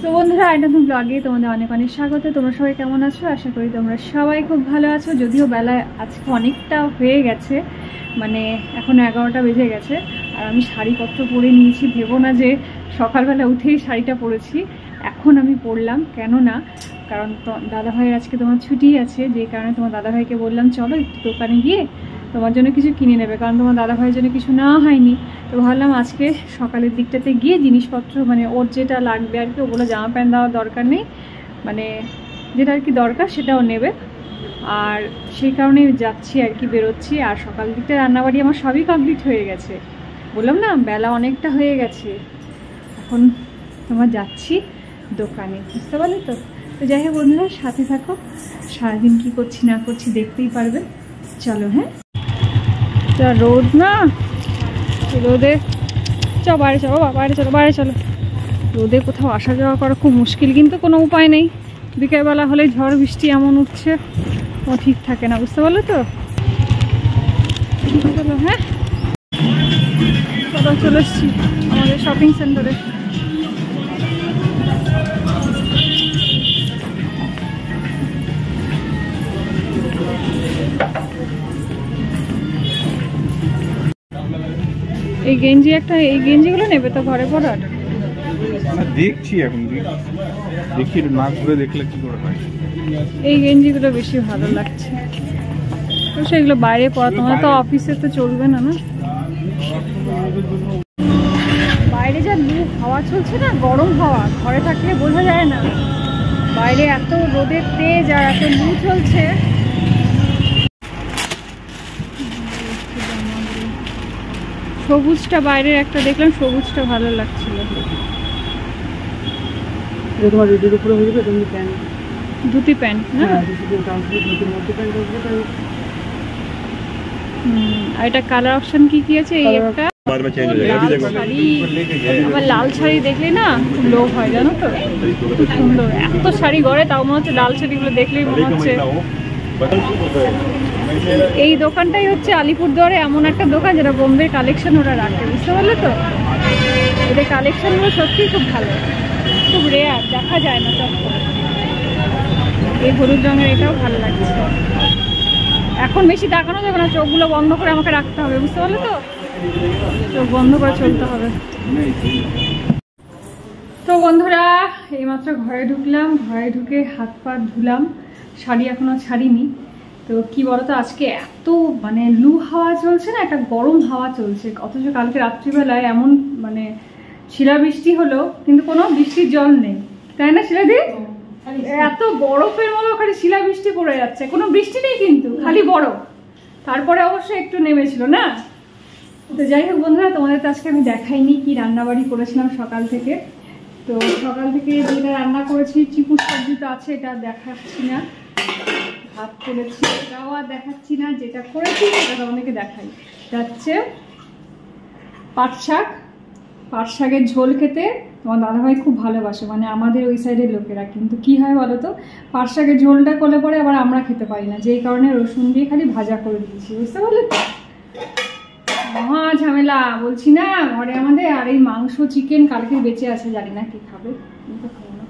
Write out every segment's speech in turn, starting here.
তো বন্ধুরা নতুন ব্লগে তোমাদের অনেক অনেক স্বাগত। তোমরা সবাই কেমন আছো? আশা করি তোমরা সবাই খুব ভালো আছো। যদিও বেলা আজকে অনেকটা হয়ে গেছে, মানে এখন 11টা বেজে গেছে, আর আমি শাড়িপত্র পরে নিয়েছি। ভেবো না যে সকালবেলা উঠেই শাড়িটা পরেছি, এখন আমি পরলাম। কেননা কারণ দাদাভাইয়ের আজকে তোমার ছুটি আছে, যে কারণে তোমার দাদাভাইকে বললাম চলো একটু দোকানে গিয়ে তোমার জন্য কিছু কিনে নেবে, কারণ তোমার দাদাভাইয়ের জন্য কিছু নেওয়া হয়নি। তো ভাবলাম আজকে সকালের দিকটাতে গিয়ে জিনিসপত্র, মানে ওর যেটা লাগবে আর কি, ওগুলো জামা প্যান্ট দেওয়ার দরকার নেই, মানে যেটা আর কি দরকার সেটাও নেবে। আর সেই কারণেই যাচ্ছি আর কি, বেরোচ্ছি। আর সকাল দিকটা রান্নাবাড়ি আমার সবই কমপ্লিট হয়ে গেছে, বললাম না বেলা অনেকটা হয়ে গেছে। এখন তোমার যাচ্ছি দোকানে, বুঝতে পারলে তো? তো যাই হোক বন্ধুরা, সাথে থাকো, সারাদিন কী করছি না করছি দেখতেই পারবে। চলো। হ্যাঁ, যা রোদ না, রোদে বাইরে চলো, বাইরে চলো, বাইরে চলো। রোদে কোথাও আসা যাওয়া করা খুব মুশকিল, কিন্তু কোনো উপায় নেই। বিকেলবেলা হলে ঝড় বৃষ্টি এমন উঠছে, ও ঠিক থাকে না, বুঝতে পারলে তো? চলো। হ্যাঁ, চলে এসছি আমাদের শপিং সেন্টারে। এই গেঞ্জি একটা, এই গেঞ্জিগুলো নেবে তো ঘরে পরার? দেখছি, এখন দেখি না ঘুরে দেখলে কি করে হয়। এই গেঞ্জিগুলো বেশি ভালো লাগছে, তো সেগুলো বাইরে পরা, তোমার তো অফিসে তো চলবে না। না, বাইরে যা লু হাওয়া চলছে না, গরম হাওয়া, ঘরে থাকলে বোঝা যায় না। বাইরে এত রোদের তেজ আর এত লু চলছে। সবুজটা বাইরের একটা দেখলাম, সবুজটা ভালো লাগছিল। তোমার রোদের উপরে হয়ে যাবে, তুমি প্যান্ট, ধুতি প্যান্ট না? আর এটা কালার অপশন কি কি আছে? এই একটা আবার লাল শাড়ি দেখলে না খুব লোভ হয়, জানো তো? খুব সুন্দর, এত শাড়ি ঘরে, তাও মনে হচ্ছে লাল শাড়িগুলো দেখলেই মনে হচ্ছে। এই দোকানটাই হচ্ছে আলিপুরদুয়ারে এমন একটা দোকান যেটা বোম্বে কালেকশন ওরা রাখে, বুঝতে পারলে তো? এদের কালেকশনগুলো সত্যিই খুব ভালো, খুব রেয়ার, দেখা যায় না সব। এই হলুদ রঙের এটাও ভালো লাগছে। এখন বেশি তাকানো যাবে না, চোখগুলো বন্ধ করে আমাকে রাখতে হবে, বুঝতে পারলে তো? চোখ বন্ধ করে চলতে হবে। তো বন্ধুরা, এইমাত্র ঘরে ঢুকলাম, ঘরে ঢুকে হাত পা ধুলাম, শাড়ি এখনো ছাড়িনি। তো কি বলতো, আজকে এত মানে লু হাওয়া চলছে না, একটা গরম হাওয়া চলছে, অথচ কালকে রাত্রিবেলায় এমন মানে শিলাবৃষ্টি হলো, কিন্তু কোনো বৃষ্টির জল নেই, তাই না শিলাদি? এত বরফের মতো খালি শিলাবৃষ্টি পড়ে যাচ্ছে, কোনো বৃষ্টি নেই কিন্তু খালি বরফ। তারপরে অবশ্য একটু নেমেছিল না। তো যাই হোক বন্ধুরা, তোমাদের তো আজকে আমি দেখাইনি কি রান্নাবাড়ি করেছিলাম সকাল থেকে। তো সকাল থেকে যেটা রান্না করেছি, চিকুর সবজি তো আছে, এটা দেখাচ্ছি না। ভাত করেছি, এটাও আর দেখাচ্ছি না। যেটা করেছি সেটা তোমাদেরকে দেখাই। যাচ্ছে পাট শাক, পাট শাকের ঝোল খেতে তোমার দাদাভাই খুব ভালোবাসে, মানে আমাদের ওই সাইডের লোকেরা। কিন্তু কি হয় বলো তো, পাট শাকের ঝোলটা করলে পরে আবার আমরা খেতে পারি না, যেই কারণে রসুন দিয়ে খালি ভাজা করে দিয়েছি, বুঝতে পারলে তো? মহা ঝামেলা বলছি না ঘরে আমাদের। আর এই মাংস চিকেন কালকে বেঁচে আছে, জানি না কি খাবে, কিন্তু খাবো না।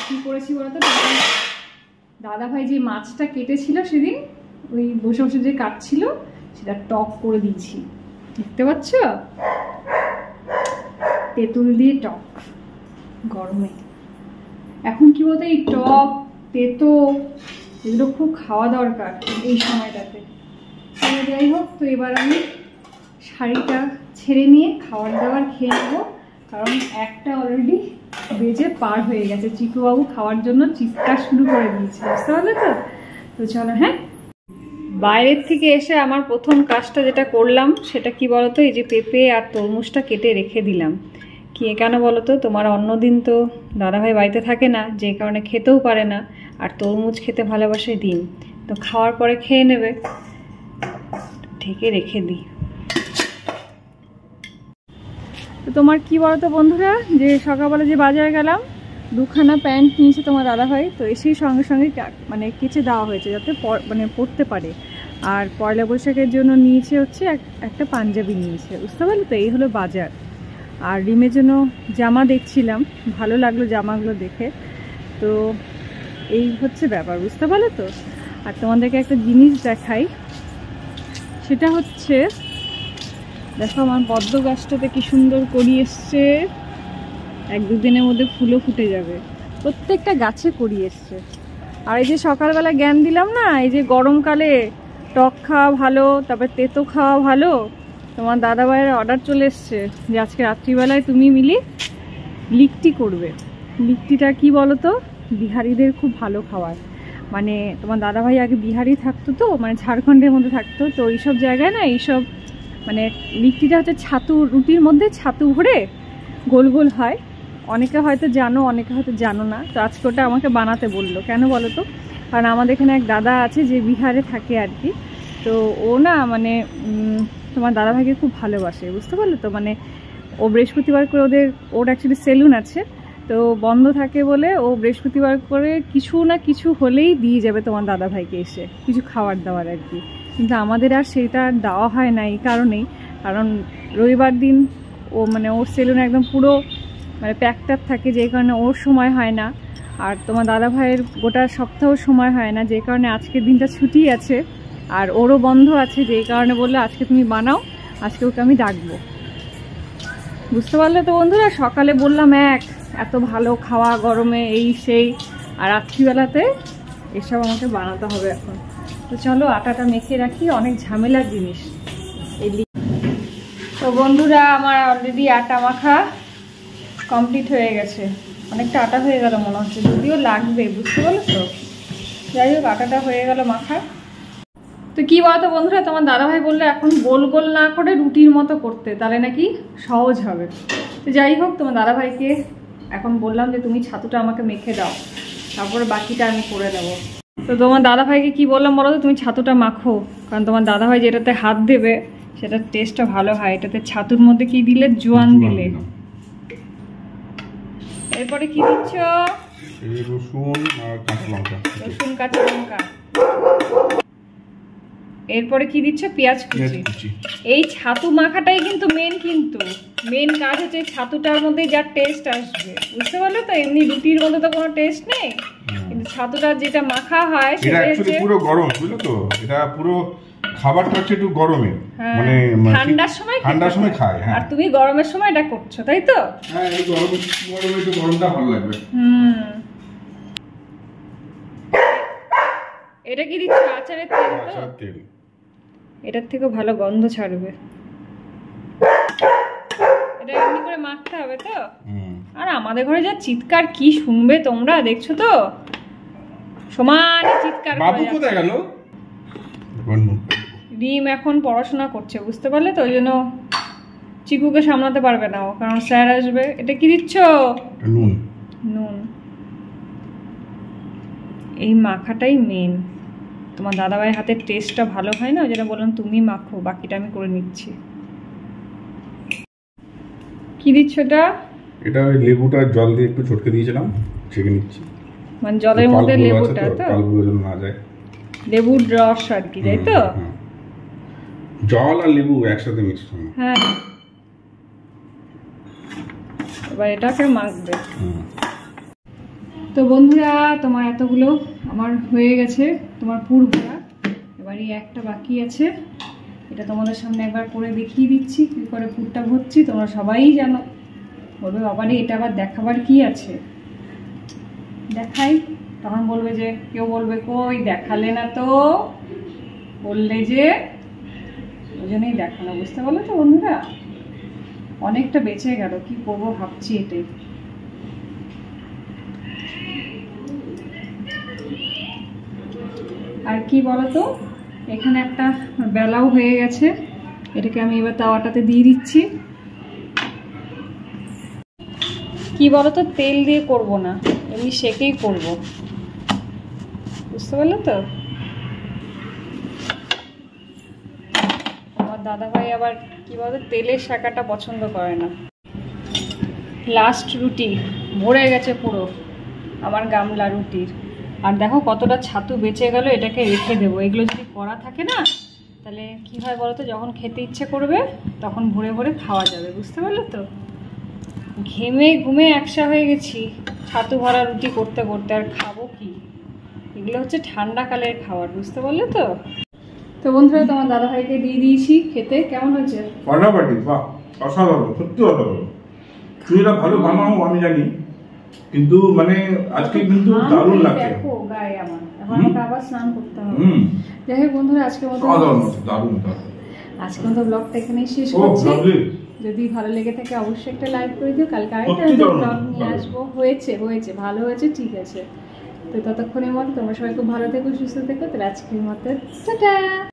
কি করেছি বলতো, দাদাভাই যে মাছটা কেটেছিল সেদিন, ওই বসে বসে যে কাটছিল, সেটা টক করে দিয়েছি, দেখতে পাচ্ছ? তেঁতুল দিয়ে টক গরমে। এখন কি বলতো, এই টক তেতো এগুলো খুব খাওয়া দরকার এই সময়টাতে। যাই হোক, তো এবার আমি শাড়িটা ছেড়ে নিয়ে খাবার দাবার খেয়ে নেবো, কারণ একটা অলরেডি বেজে পার হয়ে গেছে। চিকুবাবু খাওয়ার জন্য চিৎকার শুরু করে দিয়েছে, বুঝতে পারলে তো? তো চলো। হ্যাঁ, বাইরের থেকে এসে আমার প্রথম কাজটা যেটা করলাম সেটা কি বলতো, এই যে পেঁপে আর তরমুজটা কেটে রেখে দিলাম। কি কেন বলো তো, তোমার অন্যদিন তো দাদাভাই বাড়িতে থাকে না, যে কারণে খেতেও পারে না, আর তরমুজ খেতে ভালোবাসে ডিম, তো খাওয়ার পরে খেয়ে নেবে, ঢেকে রেখে দিই। তো তোমার কি বলতো বন্ধুরা, যে সকালবেলা যে বাজারে গেলাম, দুখানা প্যান্ট নিয়েছে তোমার দাদাভাই, তো এসেই সঙ্গে সঙ্গে মানে কেচে দেওয়া হয়েছে যাতে মানে পরতে পারে। আর পয়লা বৈশাখের জন্য নিয়েছে হচ্ছে একটা পাঞ্জাবি নিয়েছে, বুঝতে পারলে তো? এই হলো বাজার। আর রিমের জন্য জামা দেখছিলাম, ভালো লাগলো জামাগুলো দেখে। তো এই হচ্ছে ব্যাপার, বুঝতে পারলে তো। আর তোমাদেরকে একটা জিনিস দেখাই, সেটা হচ্ছে দেখো আমার পদ্ম গাছটাতে কি সুন্দর করি এসছে, 1-2 দিনের মধ্যে ফুলও ফুটে যাবে। প্রত্যেকটা গাছে করি এসছে। আর এই যে সকালবেলা জ্ঞান দিলাম না, এই যে গরমকালে টক খাওয়া ভালো, তারপর তেতো খাওয়া ভালো, তোমার দাদাভাইয়ের অর্ডার চলে এসছে যে আজকে রাত্রিবেলায় তুমি মিলি লিকটি করবে। লিকটিটা কি বলো তো, বিহারিদের খুব ভালো খাবার। মানে তোমার দাদাভাই আগে বিহারি থাকতো, তো মানে ঝাড়খণ্ডের মধ্যে থাকতো, তো এইসব জায়গায় না এইসব মানে লিকটিটা হচ্ছে ছাতু, রুটির মধ্যে ছাতু ভরে গোল গোল হয়। অনেকে হয়তো জানো, অনেকে হয়তো জানো না। তো আজকে ওটা আমাকে বানাতে বললো। কেন বলো তো, কারণ আমাদের এখানে এক দাদা আছে যে বিহারে থাকে আর কি। তো ও না মানে তোমার দাদাভাইকে খুব ভালোবাসে, বুঝতে পারলে তো। মানে ও বৃহস্পতিবার করে ওর অ্যাকচুয়ালি সেলুন আছে, তো বন্ধ থাকে বলে ও বৃহস্পতিবার করে কিছু না কিছু হলেই দিয়ে যাবে তোমার দাদাভাইকে এসে কিছু খাবার দাবার আর কি। কিন্তু আমাদের আর সেটা আর দেওয়া হয় না এই কারণেই, কারণ রবিবার দিন ও মানে ওর সেলুনে একদম পুরো মানে প্যাকটাপ থাকে, যেই কারণে ওর সময় হয় না। আর তোমার দাদাভাইয়ের গোটা সপ্তাহ সময় হয় না, যে কারণে আজকের দিনটা ছুটি আছে আর ওরও বন্ধ আছে, যেই কারণে বললো আজকে তুমি বানাও, আজকে ওকে আমি ডাকবো। বুঝতে পারলে তো বন্ধুরা, সকালে বললাম এত ভালো খাওয়া গরমে এই সেই, আর রাত্রিবেলাতে এসব আমাকে বানাতে হবে এখন। তো চলো আটাটা মেখে রাখি, অনেক ঝামেলার জিনিস এই। তো বন্ধুরা আমার অলরেডি আটা মাখা কমপ্লিট হয়ে গেছে, অনেকটা আটা হয়ে গেল মনে হচ্ছে, যদিও লাগবে, বুঝতে পারলো তো। যাই হোক আটাটা হয়ে গেল মাখা। তো কি বলতো বন্ধুরা, তোমার দাদাভাই বললো এখন গোল গোল না করে রুটির মতো করতে, তাহলে নাকি সহজ হবে। তো যাই হোক তোমার দাদাভাইকে এখন বললাম যে তুমি ছাতুটা আমাকে মেখে দাও, তারপরে বাকিটা আমি করে দেবো। তো তোমার দাদাভাইকে কি বললাম বলো তো, তুমি ছাতুটা মাখো, কারণ তোমার দাদাভাই যেটাতে হাত দেবে সেটার টেস্টটা ভালো হয়। এটাতে ছাতুর মধ্যে কি দিলে, জোয়ান দিলে। এরপরে কি দিচ্ছ? রসুন আর কাঁচা লঙ্কা। রসুন কাঁচা লঙ্কা। এরপরে কি দিচ্ছ? পেঁয়াজ কুচি। এই ছাতু মাখাটাই কিন্তু মেন কাজ হচ্ছে ছাতুটার মধ্যে যা টেস্ট আসবে, বুঝতে পারলে তো। এমনি রুটির মধ্যে তো কোনো টেস্ট নেই, কিন্তু ছাতুটা যেটা মাখা হয় সেটা হচ্ছে পুরো গরম, বুঝলো তো। এটা পুরো খাবারটা হচ্ছে একটু গরমে, মানে ঠান্ডার সময় খায়। হ্যাঁ, আর তুমি গরমের সময় এটা করছো, তাই তো? হ্যাঁ, এই গরমে একটু গরমটা ভালো লাগবে। এটা কি দিচ্ছ? আচারের তেল তো? আচারের তেল। এটার থেকেও ভালো গন্ধ ছাড়বে। এটা এমনি করে মাখতে হবে তো। আর আমাদের ঘরে যা চিৎকার কি শুনবে তোমরা, দেখছো তো সমানে চিৎকার। বাবু কোথায় গেল? রিম এখন পড়াশোনা করছে, বুঝতে পারলে তো, ওই জন্য চিকুকে সামলাতে পারবে না ও, কারণ স্যার আসবে। এটা কি দিচ্ছ? নুন। এই মাখাটাই মেন, তোমার দাদাভাইয়ের হাতের টেস্টটা ভালো হয় না, ওই জন্য বললাম তুমি মাখো, বাকিটা আমি করে নিচ্ছি। কি দিচ্ছ এটা? এটা ওই লেবুটা জল দিয়ে একটু চটকে দিয়েছিলাম, ছেঁকে নিচ্ছি। মানে জলের মধ্যে লেবুটা তো, কালগুলো যেন না যায়, লেবুর রস আর কি, তাই তো? জল আর লেবু একসাথে মিক্স হবে। হ্যাঁ, এবার এটাকে মাখবে। তো বন্ধুরা তোমার এতগুলো আমার হয়ে গেছে, তোমার পুর ভরা। এবার এই একটা বাকি আছে, এটা তোমাদের সামনে একবার করে দেখিয়ে দিচ্ছি কি করে পুরটা ভরছি। তোমরা সবাই জানো, বলবে বাবারে এটা আবার দেখাবার কি আছে, দেখাই। তখন বলবে যে, কেউ বলবে কই দেখালে না তো, বললে যে ওই জন্যই দেখানো, বুঝতে পারলে তো বন্ধুরা। অনেকটা বেঁচে গেল, কি করবো ভাবছি এটাই। আর কি বলতো, এখানে একটা বেলাও হয়ে গেছে, এটাকে আমি এবার তাওয়াটাতে দিয়ে দিচ্ছি। কি বলতো, তেল দিয়ে করব না, এমনি সেকেই করব, বুঝতে পারলে তো। আমার দাদাভাই আবার কি বলতো, তেলের শাঁকাটা পছন্দ করে না। লাস্ট রুটি ভরে গেছে পুরো আমার গামলা রুটির। আর দেখো কতটা ছাতু বেঁচে গেল, এটাকে রেখে দেবো। এগুলো যদি করা থাকে না, তাহলে কি হয় বলো তো, যখন খেতে ইচ্ছে করবে তখন ভরে ভরে খাওয়া যাবে, বুঝতে পারলে তো। ঘেমে ঘুমে একসা হয়ে গেছি ছাতু ভরা রুটি করতে করতে। আর খাবো কি, এগুলো হচ্ছে ঠান্ডাকালের খাবার, বুঝতে পারলে তো। তো বন্ধুরা তোমার দাদা ভাইকে দিয়ে দিয়েছি খেতে। কেমন হচ্ছে? ফাটাফাটি, বাহ, অসাধারণ, সত্যি অসাধারণ। তুই এটা ভালো বানাও আমি জানি, কিন্তু মানে আজকে কিন্তু দারুণ লাগছে। দেখো গায়ে আমার এখন আমাকে আবার স্নান করতে হবে। যাই হোক বন্ধুরা, আজকের মতো দারুণ। আজকের মতো ব্লগটা এখানেই শেষ করছি। যদি ভালো লেগে থাকে অবশ্যই একটা লাইক করে দিও। কালকে আরেকটা ব্লগ নিয়ে আসবো। হয়েছে ভালো হয়েছে, ঠিক আছে। তো ততক্ষণের মতো তোমরা সবাই খুব ভালো থেকো, সুস্থ থেকো। তাহলে আজকের মতো টাটা।